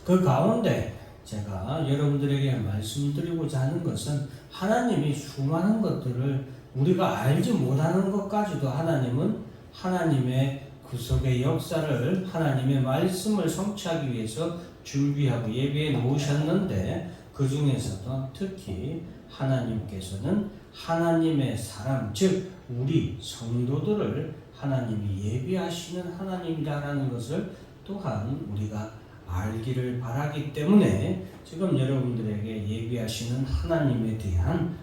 그 가운데 제가 여러분들에게 말씀드리고자 하는 것은 하나님이 수많은 것들을 우리가 알지 못하는 것까지도 하나님은 하나님의 구속의 역사를 하나님의 말씀을 성취하기 위해서 준비하고 예비해 놓으셨는데 그 중에서도 특히 하나님께서는 하나님의 사람 즉 우리 성도들을 하나님이 예비하시는 하나님이라는 것을 또한 우리가 알기를 바라기 때문에 지금 여러분들에게 예비하시는 하나님에 대한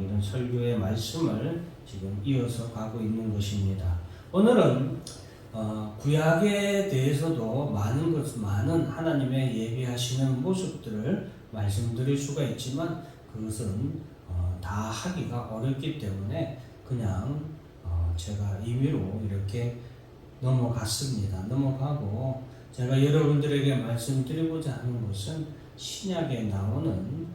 이런 설교의 말씀을 지금 이어서 가고 있는 것입니다. 오늘은 구약에 대해서도 많은 하나님의 예비하시는 모습들을 말씀드릴 수가 있지만 그것은 다 하기가 어렵기 때문에 그냥 제가 임의로 이렇게 넘어가고 제가 여러분들에게 말씀드리고자 하는 것은 신약에 나오는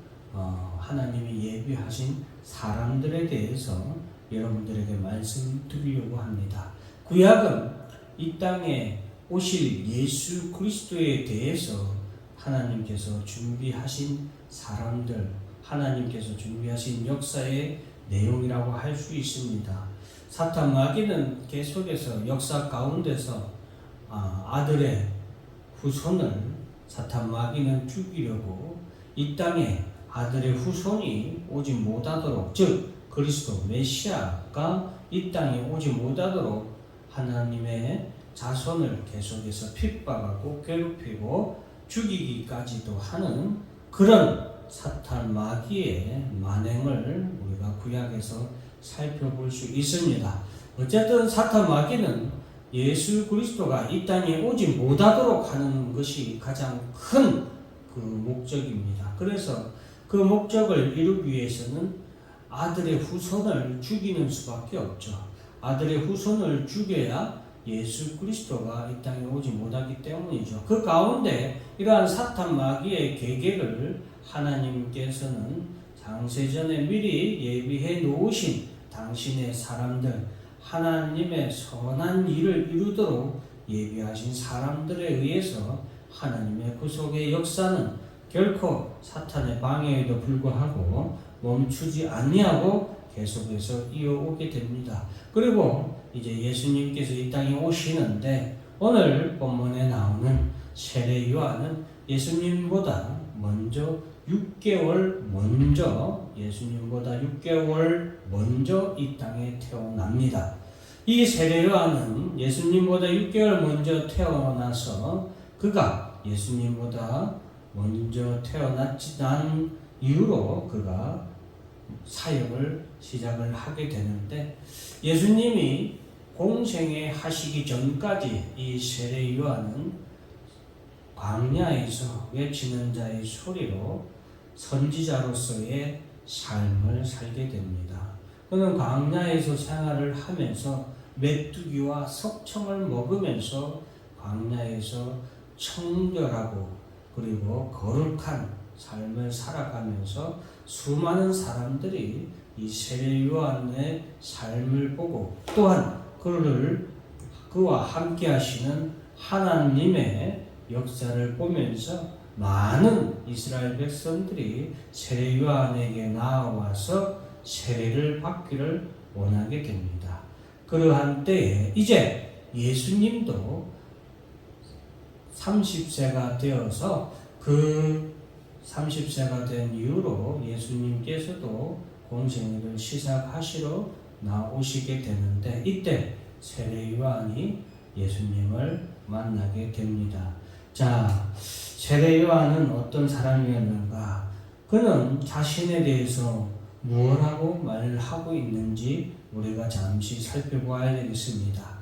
하나님이 예비하신 사람들에 대해서 여러분들에게 말씀드리려고 합니다. 구약은 이 땅에 오실 예수 그리스도에 대해서 하나님께서 준비하신 사람들, 하나님께서 준비하신 역사의 내용이라고 할 수 있습니다. 사탄 마귀는 계속해서 역사 가운데서 아들의 후손을 사탄 마귀는 죽이려고 이 땅에 아들의 후손이 오지 못하도록 즉 그리스도 메시아가 이 땅에 오지 못하도록 하나님의 자손을 계속해서 핍박하고 괴롭히고 죽이기까지도 하는 그런 사탄 마귀의 만행을 우리가 구약에서 살펴볼 수 있습니다. 어쨌든 사탄 마귀는 예수 그리스도가 이 땅에 오지 못하도록 하는 것이 가장 큰 그 목적입니다. 그래서 그 목적을 이루기 위해서는 아들의 후손을 죽이는 수밖에 없죠. 아들의 후손을 죽여야 예수 그리스도가 이 땅에 오지 못하기 때문이죠. 그 가운데 이러한 사탄 마귀의 계획을 하나님께서는 장세전에 미리 예비해 놓으신 당신의 사람들, 하나님의 선한 일을 이루도록 예비하신 사람들에 의해서 하나님의 구속의 역사는 결코 사탄의 방해에도 불구하고 멈추지 아니하고 계속해서 이어오게 됩니다. 그리고 이제 예수님께서 이 땅에 오시는데 오늘 본문에 나오는 세례 요한은 예수님보다 6개월 먼저 이 땅에 태어납니다. 이 세례 요한은 예수님보다 6개월 먼저 태어나서 그가 예수님보다 먼저 태어난 이후로 그가 사역을 시작을 하게 되는데 예수님이 공생에 하시기 전까지 이 세례 요한은 광야에서 외치는 자의 소리로 선지자로서의 삶을 살게 됩니다. 그는 광야에서 생활을 하면서 메뚜기와 석청을 먹으면서 광야에서 청결하고 그리고 거룩한 삶을 살아가면서 수많은 사람들이 이 세례 요한의 삶을 보고 또한 그와 함께 하시는 하나님의 역사를 보면서 많은 이스라엘 백성들이 세례 요한에게 나와서 세례를 받기를 원하게 됩니다. 그러한 때에 이제 예수님도 30세가 되어서 그 30세가 된 이후로 예수님께서도 공생애를 시작하시러 나오시게 되는데 이때 세례 요한이 예수님을 만나게 됩니다. 자, 세례 요한은 어떤 사람이었는가? 그는 자신에 대해서 무엇하고 말을 하고 있는지 우리가 잠시 살펴보아야 되겠습니다.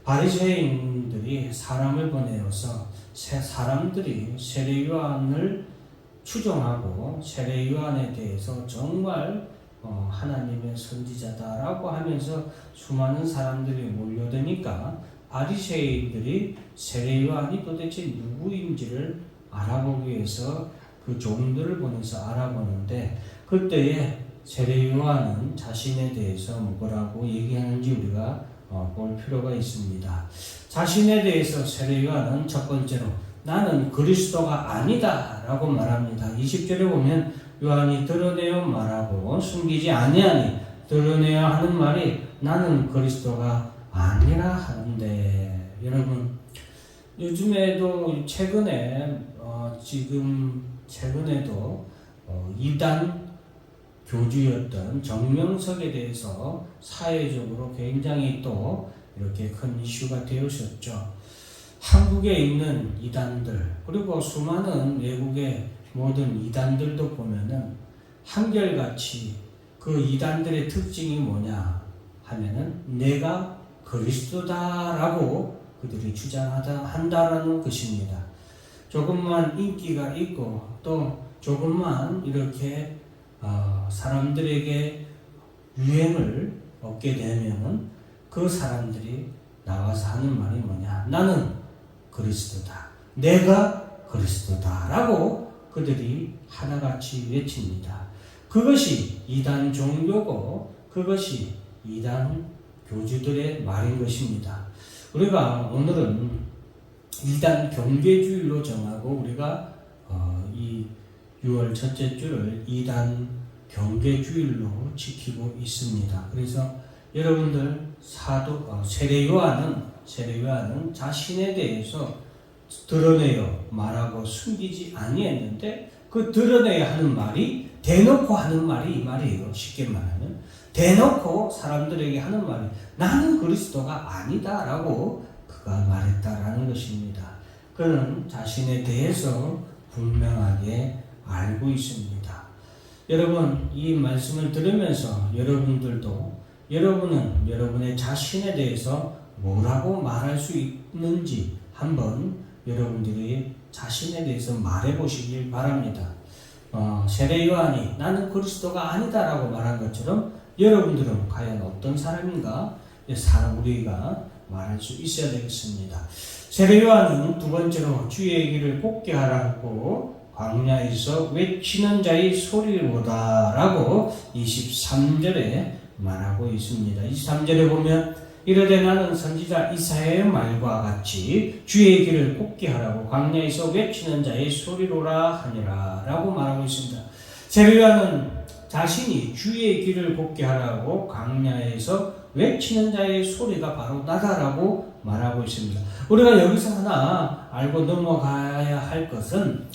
바리새인들이 사람을 보내어서 사람들이 세례 요한을 추종하고 세례 요한에 대해서 정말 하나님의 선지자다라고 하면서 수많은 사람들이 몰려드니까 바리새인들이 세례 요한이 도대체 누구인지를 알아보기 위해서 그 종들을 보내서 알아보는데 그때에 세례 요한은 자신에 대해서 뭐라고 얘기하는지 우리가 볼 필요가 있습니다. 자신에 대해서 세례 요한은 첫 번째로 나는 그리스도가 아니다 라고 말합니다. 20절에 보면 요한이 드러내어 말하고 숨기지 아니하니 드러내어 하는 말이 나는 그리스도가 아니라 하는데, 여러분 요즘에도 최근에도 이단 교주였던 정명석에 대해서 사회적으로 굉장히 또 이렇게 큰 이슈가 되었었죠. 한국에 있는 이단들, 그리고 수많은 외국의 모든 이단들도 보면은 한결같이 그 이단들의 특징이 뭐냐 하면은 내가 그리스도다라고 그들이 한다라는 것입니다. 조금만 인기가 있고 또 조금만 이렇게 사람들에게 유행을 얻게 되면 그 사람들이 나와서 하는 말이 뭐냐, 나는 그리스도다, 내가 그리스도다 라고 그들이 하나같이 외칩니다. 그것이 이단 종교고 그것이 이단 교주들의 말인 것입니다. 우리가 오늘은 이단 경계주일로 정하고 우리가 이 6월 첫째 주를 이단 경계주일로 지키고 있습니다. 그래서 여러분들 세례 요한은 자신에 대해서 드러내어 말하고 숨기지 아니했는데 그 드러내야 하는 말이 대놓고 하는 말이 이 말이에요. 쉽게 말하면 대놓고 사람들에게 하는 말이 나는 그리스도가 아니다 라고 그가 말했다라는 것입니다. 그는 자신에 대해서 분명하게 알고 있습니다. 여러분, 이 말씀을 들으면서 여러분은 여러분의 자신에 대해서 뭐라고 말할 수 있는지 한번 여러분들이 자신에 대해서 말해 보시길 바랍니다. 세례 요한이 나는 그리스도가 아니다라고 말한 것처럼 여러분들은 과연 어떤 사람인가? 우리가 말할 수 있어야 되겠습니다. 세례 요한은 두 번째로 주의 길을 곱게 하라고 광야에서 외치는 자의 소리로다라고 23절에 말하고 있습니다. 23절에 보면 이르되 나는 선지자 이사야의 말과 같이 주의 길을 곱게 하라고 광야에서 외치는 자의 소리로라 하니라 라고 말하고 있습니다. 세례 요한은 자신이 주의 길을 곱게 하라고 광야에서 외치는 자의 소리가 바로 나다라고 말하고 있습니다. 우리가 여기서 하나 알고 넘어가야 할 것은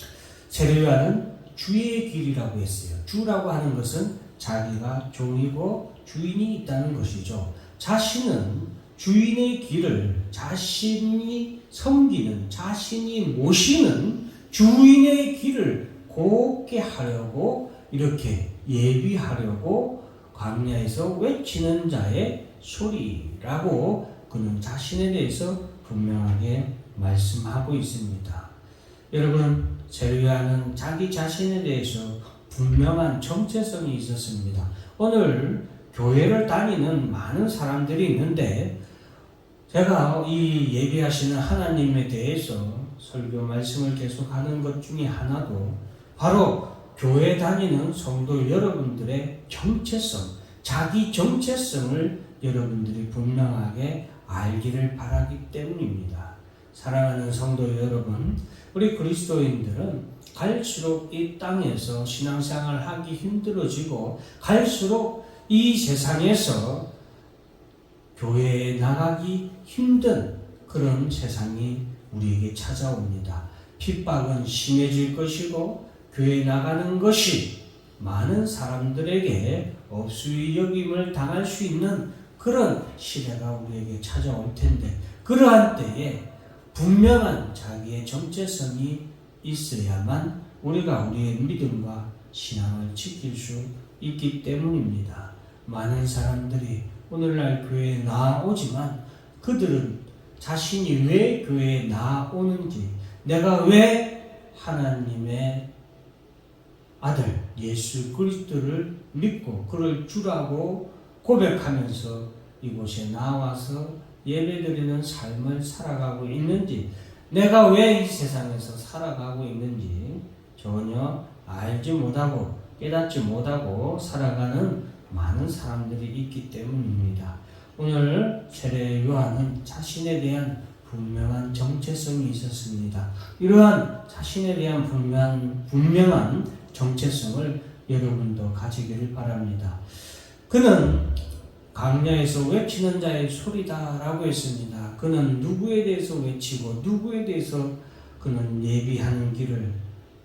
세례 요한은 주의 길이라고 했어요. 주라고 하는 것은 자기가 종이고 주인이 있다는 것이죠. 자신은 주인의 길을 자신이 섬기는, 자신이 모시는 주인의 길을 곱게 하려고 이렇게 예비하려고 광야에서 외치는 자의 소리라고 그는 자신에 대해서 분명하게 말씀하고 있습니다. 여러분, 세례 요한은 자기 자신에 대해서 분명한 정체성이 있었습니다. 오늘 교회를 다니는 많은 사람들이 있는데 제가 이 얘기하시는 하나님에 대해서 설교 말씀을 계속하는 것 중에 하나도 바로 교회 다니는 성도 여러분들의 정체성, 자기 정체성을 여러분들이 분명하게 알기를 바라기 때문입니다. 사랑하는 성도 여러분, 우리 그리스도인들은 갈수록 이 땅에서 신앙생활을 하기 힘들어지고 갈수록 이 세상에서 교회에 나가기 힘든 그런 세상이 우리에게 찾아옵니다. 핍박은 심해질 것이고 교회에 나가는 것이 많은 사람들에게 업수의 여김을 당할 수 있는 그런 시대가 우리에게 찾아올 텐데, 그러한 때에 분명한 자기의 정체성이 있어야만 우리가 우리의 믿음과 신앙을 지킬 수 있기 때문입니다. 많은 사람들이 오늘날 교회에 나오지만 그들은 자신이 왜 교회에 나오는지, 내가 왜 하나님의 아들 예수 그리스도를 믿고 그를 주라고 고백하면서 이곳에 나와서 예배드리는 삶을 살아가고 있는지, 내가 왜 이 세상에서 살아가고 있는지 전혀 알지 못하고 깨닫지 못하고 살아가는 많은 사람들이 있기 때문입니다. 오늘 세례 요한은 자신에 대한 분명한 정체성이 있었습니다. 이러한 자신에 대한 분명한 정체성을 여러분도 가지기를 바랍니다. 그는 광야에서 외치는 자의 소리다라고 했습니다. 그는 누구에 대해서 외치고 누구에 대해서 그는 예비하는 길을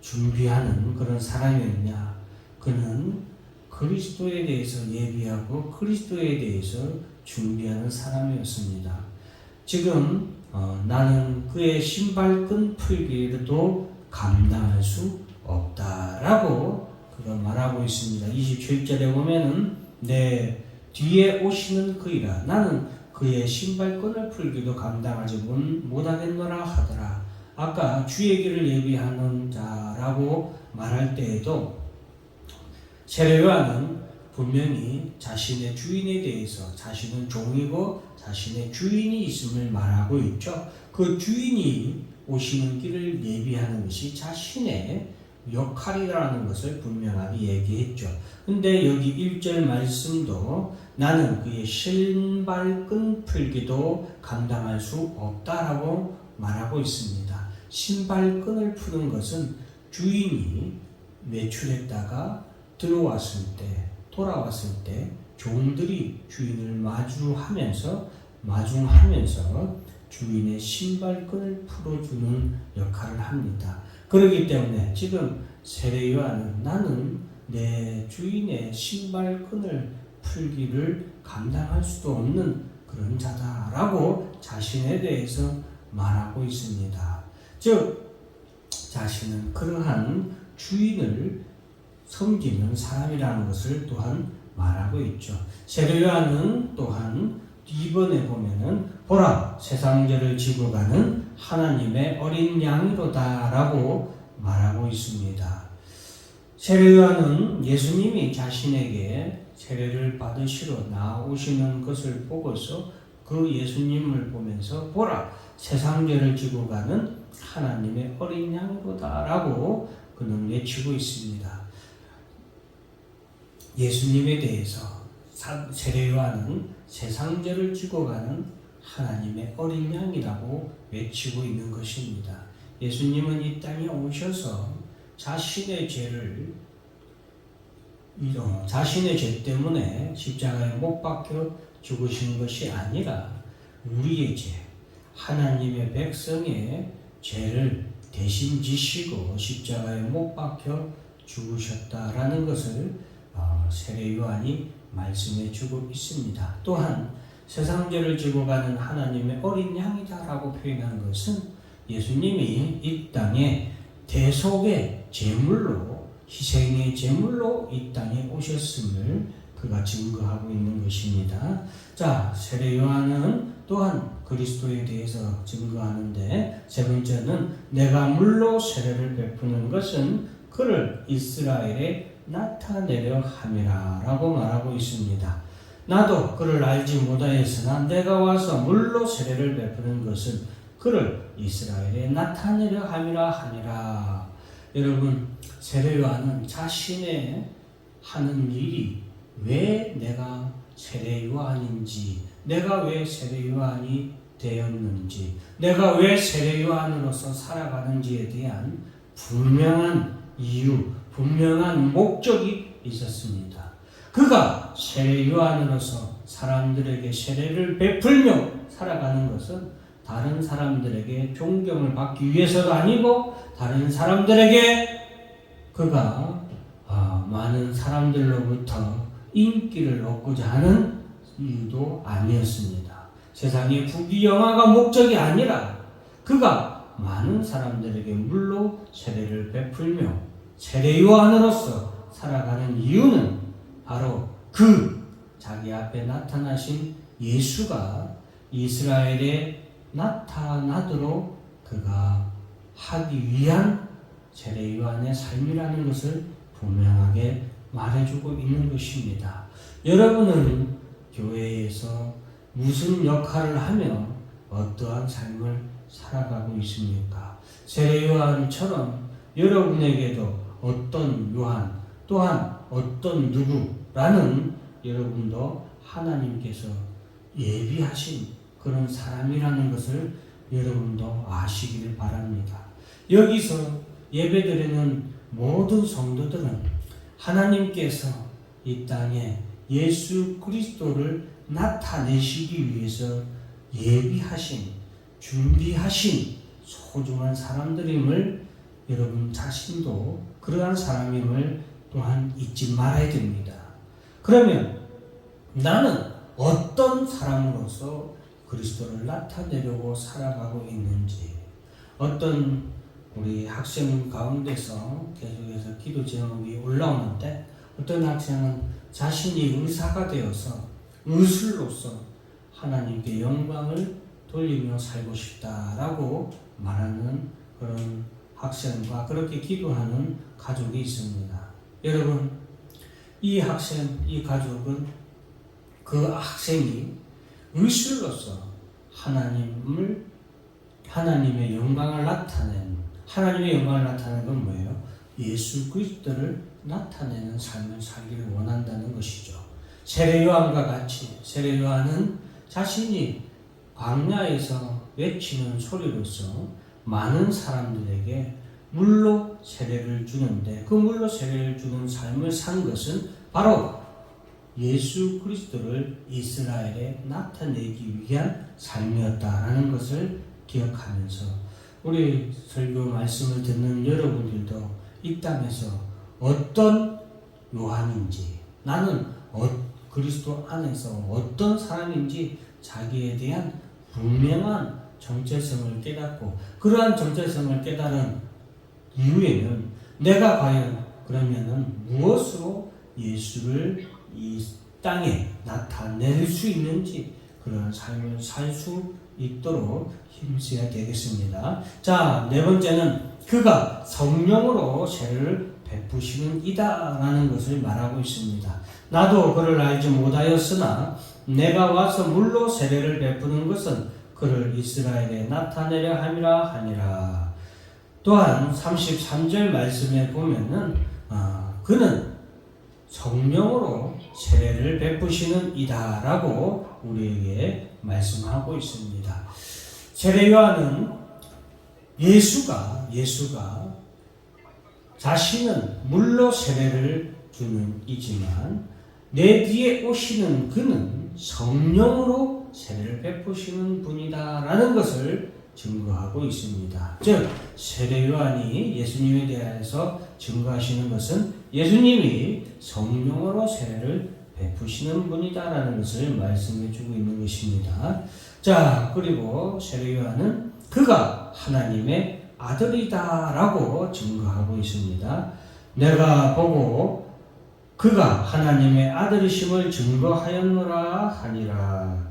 준비하는 그런 사람이었냐? 그는 그리스도에 대해서 예비하고 그리스도에 대해서 준비하는 사람이었습니다. 지금 나는 그의 신발끈 풀기도 감당할 수 없다라고 그가 말하고 있습니다. 27절에 보면은 내 뒤에 오시는 그이라 나는 그의 신발끈을 풀기도 감당하지 못하겠노라 하더라. 아까 주의 길을 예비하는 자라고 말할 때에도 세례 요한은 분명히 자신의 주인에 대해서 자신은 종이고 자신의 주인이 있음을 말하고 있죠. 그 주인이 오시는 길을 예비하는 것이 자신의 역할이라는 것을 분명하게 얘기했죠. 근데 여기 1절 말씀도 나는 그의 신발끈 풀기도 감당할 수 없다라고 말하고 있습니다. 신발끈을 푸는 것은 주인이 외출했다가 돌아왔을 때 종들이 주인을 마중하면서 주인의 신발끈을 풀어주는 역할을 합니다. 그렇기 때문에 지금 세례 요한은 나는 내 주인의 신발끈을 풀기를 감당할 수도 없는 그런 자다라고 자신에 대해서 말하고 있습니다. 즉 자신은 그러한 주인을 섬기는 사람이라는 것을 또한 말하고 있죠. 세례 요한은 또한 이번에 보면은 보라 세상죄를 지고 가는 하나님의 어린 양이로다 라고 말하고 있습니다. 세례 요한은 예수님이 자신에게 세례를 받으시러 나오시는 것을 보고서 그 예수님을 보면서 보라 세상죄를 지고 가는 하나님의 어린 양이로다 라고 그는 외치고 있습니다. 예수님에 대해서 세례 요한은 세상죄를 지고 가는 하나님의 어린 양이라고 외치고 있는 것입니다. 예수님은 이 땅에 오셔서 자신의 죄 때문에 십자가에 못 박혀 죽으신 것이 아니라 우리의 죄, 하나님의 백성의 죄를 대신 지시고 십자가에 못 박혀 죽으셨다라는 것을 세례 요한이 말씀해 주고 있습니다. 또한 세상죄를 지고 가는 하나님의 어린 양이다라고 표현한 것은 예수님이 이 땅에 대속의 제물로 희생의 제물로 이 땅에 오셨음을 그가 증거하고 있는 것입니다. 자, 세례 요한은 또한 그리스도에 대해서 증거하는데 세 번째는 내가 물로 세례를 베푸는 것은 그를 이스라엘에 나타내려 함이라 라고 말하고 있습니다. 나도 그를 알지 못하였으나 내가 와서 물로 세례를 베푸는 것은 그를 이스라엘에 나타내려 함이라 하니라. 여러분 세례 요한은 자신의 하는 일이 왜 내가 세례 요한인지, 내가 왜 세례 요한이 되었는지, 내가 왜 세례 요한으로서 살아가는지에 대한 분명한 이유, 분명한 목적이 있었습니다. 그가 세례 요한으로서 사람들에게 세례를 베풀며 살아가는 것은 다른 사람들에게 존경을 받기 위해서가 아니고 다른 사람들에게 그가 많은 사람들로부터 인기를 얻고자 하는 이유도 아니었습니다. 세상의 부귀영화가 목적이 아니라 그가 많은 사람들에게 물로 세례를 베풀며 세례 요한으로서 살아가는 이유는 바로 자기 앞에 나타나신 예수가 이스라엘에 나타나도록 그가 하기 위한 세례 요한의 삶이라는 것을 분명하게 말해주고 있는 것입니다. 여러분은 교회에서 무슨 역할을 하며 어떠한 삶을 살아가고 있습니까? 세례 요한처럼 여러분에게도 어떤 요한 또한 어떤 누구라는 여러분도 하나님께서 예비하신 그런 사람이라는 것을 여러분도 아시길 바랍니다. 여기서 예배드리는 모든 성도들은 하나님께서 이 땅에 예수 그리스도를 나타내시기 위해서 예비하신, 준비하신 소중한 사람들임을 여러분 자신도 그러한 사람임을 또한 잊지 말아야 됩니다. 그러면 나는 어떤 사람으로서 그리스도를 나타내려고 살아가고 있는지, 어떤 우리 학생 가운데서 계속해서 기도 제목이 올라오는데 어떤 학생은 자신이 의사가 되어서 의술로서 하나님께 영광을 돌리며 살고 싶다라고 말하는 그런 학생과 그렇게 기도하는 가족이 있습니다. 여러분, 이 학생, 이 가족은 그 학생이 의술로서 하나님의 영광을 나타내는, 하나님의 영광을 나타내는 건 뭐예요? 예수 그리스도를 나타내는 삶을 살기를 원한다는 것이죠. 세례 요한과 같이 세례 요한은 자신이 광야에서 외치는 소리로서 많은 사람들에게 물로 세례를 주는데, 그 물로 세례를 주는 삶을 산 것은 바로 예수 그리스도를 이스라엘에 나타내기 위한 삶이었다라는 것을 기억하면서 우리 설교 말씀을 듣는 여러분들도 이 땅에서 어떤 요한인지, 나는 그리스도 안에서 어떤 사람인지 자기에 대한 분명한 정체성을 깨닫고, 그러한 정체성을 깨달은 이후에는 내가 과연 그러면은 무엇으로 예수를 이 땅에 나타낼 수 있는지 그런 삶을 살 수 있도록 힘써야 되겠습니다. 자, 네 번째는 그가 성령으로 세례를 베푸시는 이다라는 것을 말하고 있습니다. 나도 그를 알지 못하였으나 내가 와서 물로 세례를 베푸는 것은 그를 이스라엘에 나타내려 함이라 하니라. 또한 33절 말씀에 보면은 그는 성령으로 세례를 베푸시는 이다라고 우리에게 말씀하고 있습니다. 세례 요한은 예수가 자신은 물로 세례를 주는 이지만 내 뒤에 오시는 그는 성령으로 세례를 베푸시는 분이다라는 것을 증거하고 있습니다. 즉 세례 요한이 예수님에 대해서 증거하시는 것은 예수님이 성령으로 세례를 베푸시는 분이다라는 것을 말씀해 주고 있는 것입니다. 자, 그리고 세례 요한은 그가 하나님의 아들이다라고 증거하고 있습니다. 내가 보고 그가 하나님의 아들이심을 증거하였노라 하니라.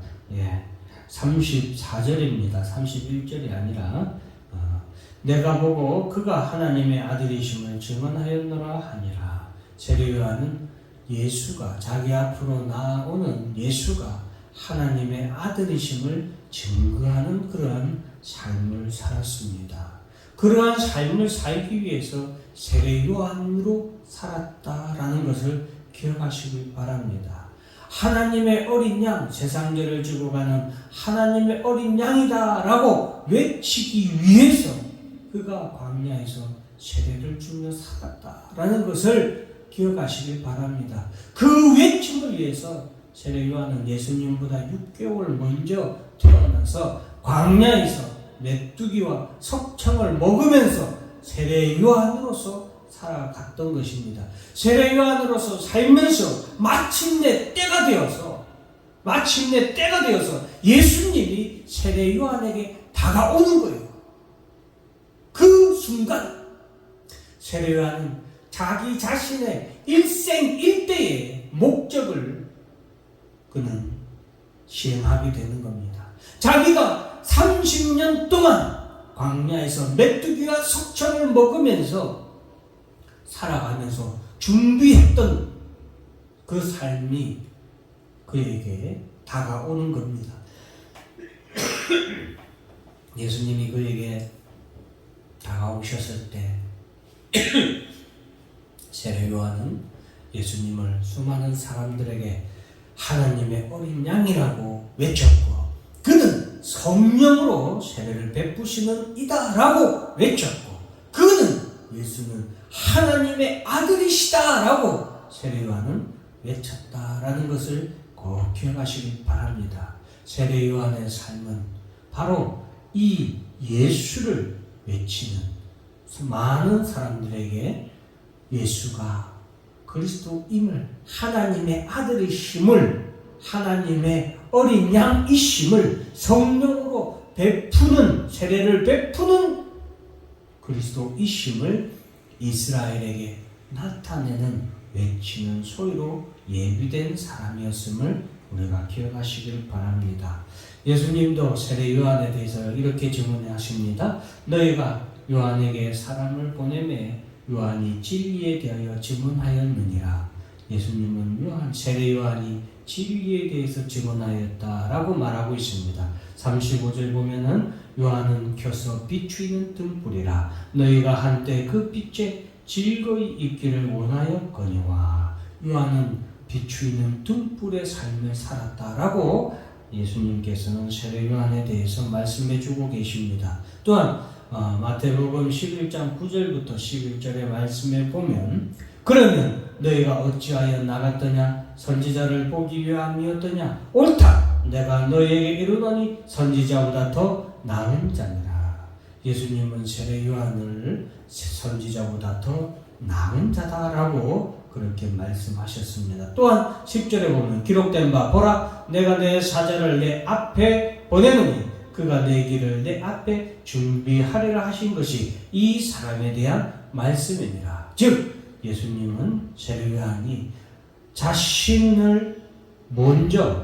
34절입니다. 31절이 아니라 내가 보고 그가 하나님의 아들이심을 증언하였노라 하니라. 세례 요한은 예수가, 자기 앞으로 나오는 예수가 하나님의 아들이심을 증거하는 그러한 삶을 살았습니다. 그러한 삶을 살기 위해서 세례 요한으로 살았다라는 것을 기억하시길 바랍니다. 하나님의 어린 양, 세상죄를 지고 가는 하나님의 어린 양이다라고 외치기 위해서 그가 광야에서 세례를 주며 살았다라는 것을 기억하시길 바랍니다. 그 외침을 위해서 세례 요한은 예수님보다 6개월 먼저 태어나서 광야에서 메뚜기와 석청을 먹으면서 세례 요한으로서 살아갔던 것입니다. 세례 요한으로서 살면서 마침내 때가 되어서 예수님이 세례 요한에게 다가오는 거예요. 그 순간 세례 요한은 자기 자신의 일생일대의 목적을 그는 시행하게 되는 겁니다. 자기가 30년 동안 광야에서 메뚜기와 석청을 먹으면서 살아가면서 준비했던 그 삶이 그에게 다가오는 겁니다. 예수님이 그에게 다가오셨을 때 세례 요한은 예수님을 수많은 사람들에게 하나님의 어린 양이라고 외쳤고 그는 성령으로 세례를 베푸시는 이다라고 외쳤고, 그는 예수는 하나님의 아들이시다라고 세례 요한은 외쳤다라는 것을 꼭 기억하시길 바랍니다. 세례 요한의 삶은 바로 이 예수를 외치는 많은 사람들에게 예수가 그리스도임을, 하나님의 아들이심을, 하나님의 어린 양이심을 성령으로 베푸는, 세례를 베푸는 그리스도이심을 이스라엘에게 나타내는, 외치는 소리로 예비된 사람이었음을 우리가 기억하시길 바랍니다. 예수님도 세례 요한에 대해서 이렇게 증언하십니다. 너희가 요한에게 사람을 보내매 요한이 진리에 대하여 증언하였느니라. 예수님은 세례 요한이 진리에 대해서 증언하였다라고 말하고 있습니다. 35절 보면은 요한은 켜서 비추이는 등불이라. 너희가 한때 그 빛에 즐거이 있기를 원하였거니와. 요한은 비추이는 등불의 삶을 살았다라고 예수님께서는 세례 요한에 대해서 말씀해 주고 계십니다. 또한 마태복음 11장 9절부터 11절의 말씀에 보면, 그러면 너희가 어찌하여 나갔더냐? 선지자를 보기 위함이었더냐? 옳다! 내가 너희에게 이르노니 선지자보다 더 나은 자니라. 예수님은 세례 요한을 선지자보다 더 나은 자다라고 그렇게 말씀하셨습니다. 또한 10절에 보면 기록된 바 보라, 내가 내 사자를 내 앞에 보내노니 그가 내 길을 내 앞에 준비하리라 하신 것이 이 사람에 대한 말씀이니라. 즉 예수님은 세례 요한이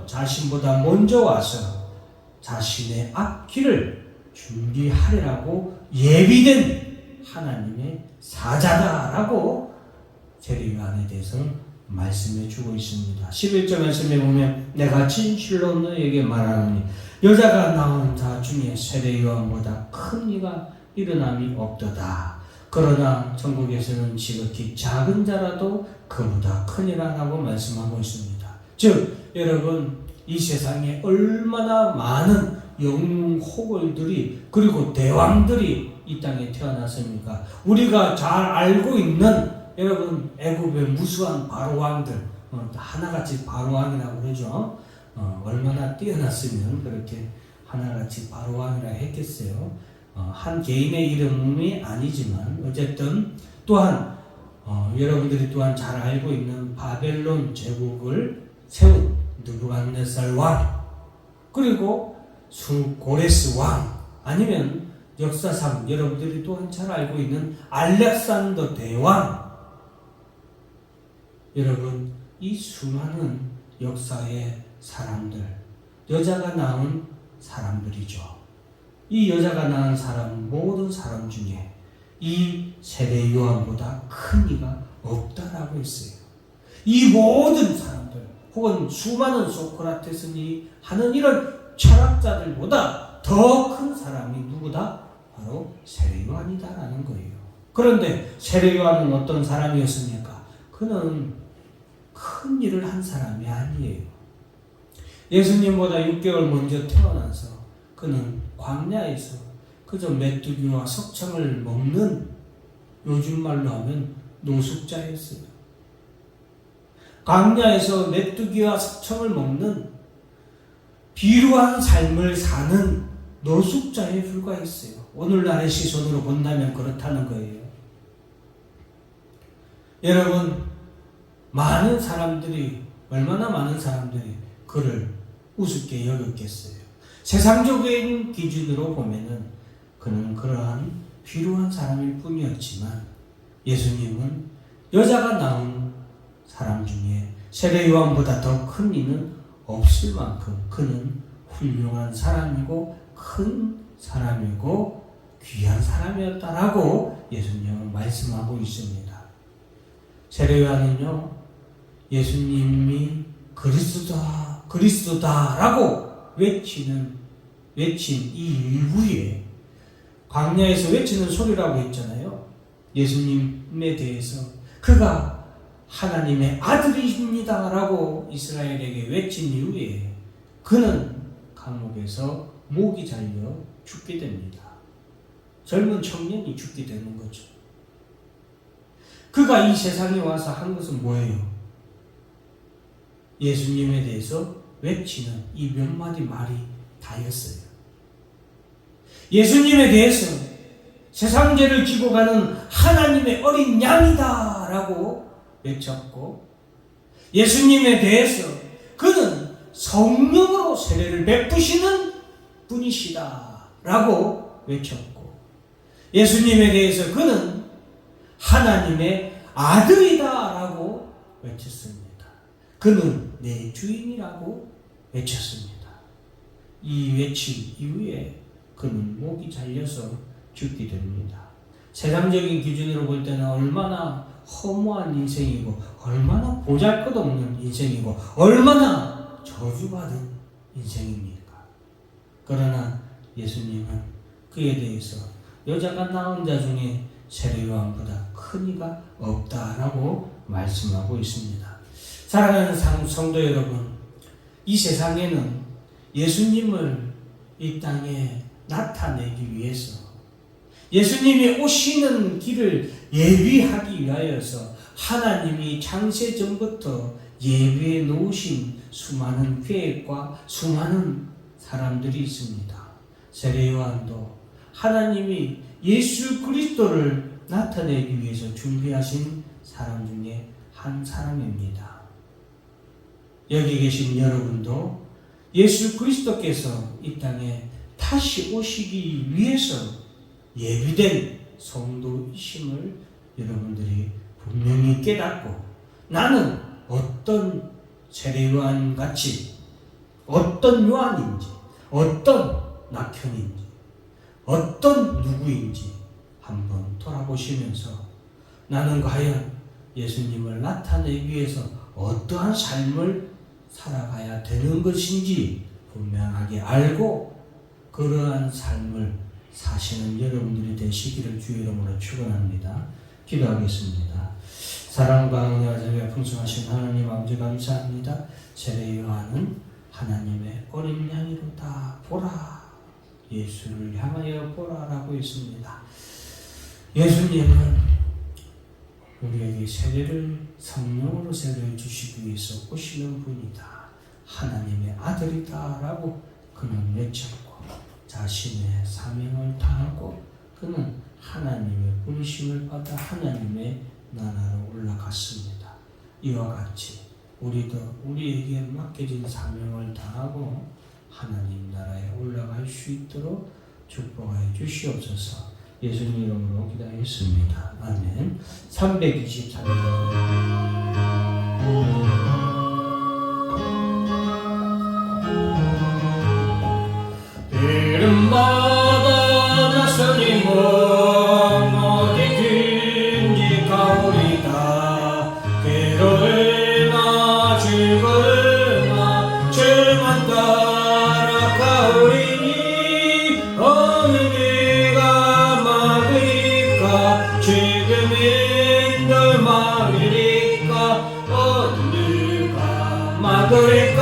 자신보다 먼저 와서 자신의 앞길을 준비하리라고 예비된 하나님의 사자다라고 세례 요한에 대해서 말씀해 주고 있습니다. 11절 말씀에 보면 내가 진실로 너에게 말하노니 여자가 낳은 자 중에 세례 요한보다 큰 이가 일어남이 없도다. 그러나 천국에서는 지극히 작은 자라도 그보다 크니라라고 말씀하고 있습니다. 즉 여러분, 이 세상에 얼마나 많은 영웅 호걸들이 그리고 대왕들이 이 땅에 태어났습니까? 우리가 잘 알고 있는, 여러분, 애굽의 무수한 바로왕들, 하나같이 바로왕이라고 그러죠. 얼마나 뛰어났으면 그렇게 하나같이 바로왕이라 했겠어요. 한 개인의 이름이 아니지만 어쨌든, 또한 여러분들이 또한 잘 알고 있는 바벨론 제국을 세운 느부갓네살 왕, 그리고 고레스 왕, 아니면 역사상 여러분들이 또한 잘 알고 있는 알렉산더 대왕. 여러분, 이 수많은 역사의 사람들, 여자가 낳은 사람들이죠. 이 여자가 낳은 사람, 모든 사람 중에 이 세례 요한보다 큰 이가 없다라고 했어요. 이 모든 사람들, 혹은 수많은 소크라테스니 하는 이런 철학자들보다 더 큰 사람이 누구다? 바로 세례 요한이다라는 거예요. 그런데 세례 요한은 어떤 사람이었습니까? 그는 큰 일을 한 사람이 아니에요. 예수님보다 6개월 먼저 태어나서 그는 광야에서 그저 메뚜기와 석청을 먹는, 요즘 말로 하면 노숙자였어요. 광야에서 메뚜기와 석청을 먹는 비루한 삶을 사는 노숙자에 불과했어요. 오늘날의 시선으로 본다면 그렇다는 거예요. 여러분, 얼마나 많은 사람들이 그를 우습게 여겼겠어요. 세상적인 기준으로 보면은 그는 그러한 비루한 사람일 뿐이었지만, 예수님은 여자가 낳은 사람 중에 세례 요한보다 더 큰 이는 없을 만큼 그는 훌륭한 사람이고 큰 사람이고 귀한 사람이었다라고 예수님은 말씀하고 있습니다. 세례 요한은요, 예수님이 그리스도다라고 외친 이후에 광야에서 외치는 소리라고 했잖아요. 예수님에 대해서 그가 하나님의 아들이십니다라고 이스라엘에게 외친 이후에 그는 감옥에서 목이 잘려 죽게 됩니다. 젊은 청년이 죽게 되는 거죠. 그가 이 세상에 와서 한 것은 뭐예요? 예수님에 대해서 외치는 이 몇 마디 말이 다였어요. 예수님에 대해서 세상 죄를 지고 가는 하나님의 어린 양이다 라고 외쳤고, 예수님에 대해서 그는 성령으로 세례를 베푸시는 분이시다 라고 외쳤고, 예수님에 대해서 그는 하나님의 아들이다 라고 외쳤습니다. 그는 내 주인이라고 외쳤습니다. 이 외침 이후에 그는 목이 잘려서 죽게 됩니다. 세상적인 기준으로 볼 때는 얼마나 허무한 인생이고, 얼마나 보잘것없는 인생이고, 얼마나 저주받은 인생입니까? 그러나 예수님은 그에 대해서 여자가 낳은 자 중에 세례요한보다 큰 이가 없다라고 말씀하고 있습니다. 사랑하는 성도 여러분, 이 세상에는 예수님을 이 땅에 나타내기 위해서, 예수님이 오시는 길을 예비하기 위하여서 하나님이 창세 전부터 예비해 놓으신 수많은 계획과 수많은 사람들이 있습니다. 세례요한도 하나님이 예수 그리스도를 나타내기 위해서 준비하신 사람 중에 한 사람입니다. 여기 계신 여러분도 예수 그리스도께서 이 땅에 다시 오시기 위해서 예비된 성도이심을 여러분들이 분명히 깨닫고, 나는 어떤 세례요한 같이 어떤 요한인지, 어떤 낙현인지, 어떤 누구인지 한번 돌아보시면서 나는 과연 예수님을 나타내기 위해서 어떠한 삶을 살아가야 되는 것인지 분명하게 알고 그러한 삶을 사시는 여러분들이 되시기를 주의 이름으로 축원합니다. 기도하겠습니다. 사랑과 은혜와 자비가 풍성하신 하나님 아버지 감사합니다. 세례 요한은 하나님의 어린 양이로다 보라, 예수를 향하여 보라라고 했습니다. 예수님은 우리에게 세례를 성령으로 세례를 주시기 위해서 오시는 분이다, 하나님의 아들이다 라고 그는 외쳤고, 자신의 사명을 다하고 그는 하나님의 부르심을 받아 하나님의 나라로 올라갔습니다. 이와 같이 우리도 우리에게 맡겨진 사명을 다하고 하나님 나라에 올라갈 수 있도록 축복하여 주시옵소서. 예수님 이름으로 기도하겠습니다. 아멘. 323절. 이름마다 다스리고 어디든지 가오리다. 괴로울나 즐거울나 주만 따라 가오리니 어느 네가 막으리까. 지금은 널 막으리까. 어느 네가 막으리까.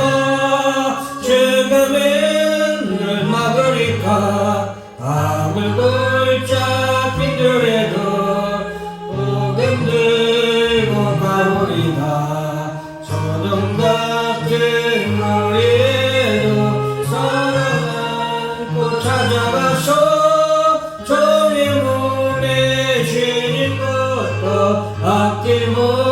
지금은 널 막으리까. 밤을 골짜 빈들에도 복음 들고 가오리다. 소돔 같은 거리에도 사랑 안고 찾아가서 주의 몸에 주님 것도 아낌없이